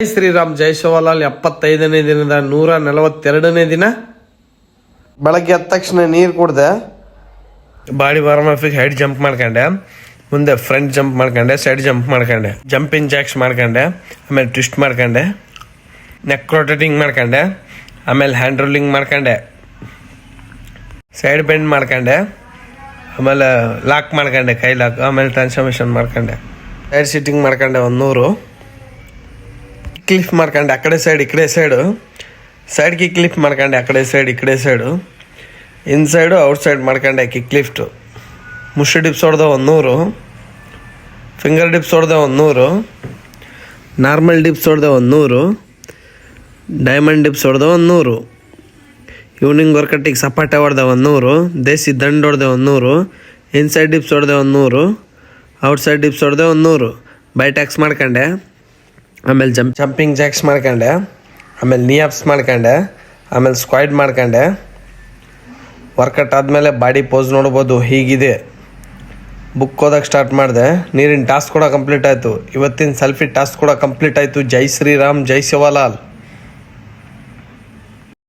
ಜೈ ಶ್ರೀರಾಮ್ ಜೈ ಶಿವಲಾಲ್ 75ನೇ ದಿನದ 142ನೇ ದಿನ. ಬೆಳಗ್ಗೆ ಎದ್ದ ತಕ್ಷಣ ನೀರು ಕುಡ್ದೆ, body warm up head jump ಮಾಡ್ಕೊಂಡೆ, ಮುಂದೆ ಫ್ರಂಟ್ ಜಂಪ್ ಮಾಡ್ಕೊಂಡೆ, ಸೈಡ್ ಜಂಪ್ ಮಾಡ್ಕೊಂಡೆ, ಜಂಪಿಂಗ್ ಜಾಕ್ಸ್ ಮಾಡ್ಕೊಂಡೆ, ಆಮೇಲೆ ಟ್ವಿಸ್ಟ್ ಮಾಡ್ಕೊಂಡೆ, ನೆಕ್ ರೊಟೇಟಿಂಗ್ ಮಾಡ್ಕೊಂಡೆ, ಆಮೇಲೆ ಹ್ಯಾಂಡ್ ರೋಲಿಂಗ್ ಮಾಡ್ಕೊಂಡೆ, ಸೈಡ್ ಬೆಂಡ್ ಮಾಡ್ಕೊಂಡೆ, ಆಮೇಲೆ ಲಾಕ್ ಮಾಡ್ಕೊಂಡೆ, ಕೈ ಲಾಕ್, ಆಮೇಲೆ ಟ್ರಾನ್ಸ್ಫಾರ್ಮೇಷನ್ ಮಾಡ್ಕೊಂಡೆ, ಸೈಡ್ ಸಿಟ್ಟಿಂಗ್ ಮಾಡ್ಕೊಂಡೆ 100, ಕ್ಲಿಫ್ ಮಾಡ್ಕೊಂಡೆ ಆ ಕಡೆ ಸೈಡ್ ಈ ಕಡೆ ಸೈಡ್ ಕಿಕ್ ಲಿಫ್ಟ್ ಮಾಡ್ಕೊಂಡೆ ಆ ಕಡೆ ಸೈಡ್ ಈ ಕಡೆ ಸೈಡು, ಇನ್ಸೈಡು ಔಟ್ಸೈಡ್ ಮಾಡ್ಕೊಂಡೆ ಕಿಕ್ ಲಿಫ್ಟು. ಮುಷ್ಟಿ ಡಿಪ್ಸ್ ಹೊಡೆದ 100, ಫಿಂಗರ್ ಡಿಪ್ಸ್ ಹೊಡೆದ 100, ನಾರ್ಮಲ್ ಡಿಪ್ಸ್ ಹೊಡೆದ 100, ಡೈಮಂಡ್ ಡಿಪ್ಸ್ ಹೊಡೆದ 100, ಈವ್ನಿಂಗ್ ವರ್ಕಟ್ಟಿಗೆ ಸಪಾಟೆ ಹೊಡೆದ 100, ದೇಸಿ ದಂಡು ಹೊಡೆದ 100, ಇನ್ಸೈಡ್ ಡಿಪ್ಸ್ ಹೊಡೆದ 100, ಔಟ್ಸೈಡ್ ಡಿಪ್ಸ್ ಹೊಡೆದ 100, ಬೈ ಟ್ಯಾಕ್ಸ್ ಮಾಡ್ಕೊಂಡೆ, ಆಮೇಲೆ ಜಂಪಿಂಗ್ ಜಾಕ್ಸ್ ಮಾಡ್ಕೊಂಡೆ, ಆಮೇಲೆ ನೀ ಅಪ್ಸ್ ಮಾಡ್ಕೊಂಡೆ, ಆಮೇಲೆ ಸ್ಕ್ವಾಡ್ ಮಾಡ್ಕೊಂಡೆ. ವರ್ಕೌಟ್ ಆದಮೇಲೆ ಬಾಡಿ ಪೋಸ್ ನೋಡ್ಬೋದು ಹೀಗಿದೆ. ಬುಕ್ ಓದಕ್ಕೆ ಸ್ಟಾರ್ಟ್ ಮಾಡಿದೆ. ನೀರಿನ ಟಾಸ್ಕ್ ಕೂಡ ಕಂಪ್ಲೀಟ್ ಆಯಿತು. ಇವತ್ತಿನ ಸೆಲ್ಫಿ ಟಾಸ್ಕ್ ಕೂಡ ಕಂಪ್ಲೀಟ್ ಆಯಿತು. ಜೈ ಶ್ರೀರಾಮ್ ಜೈ ಶಿವಲಾಲ್.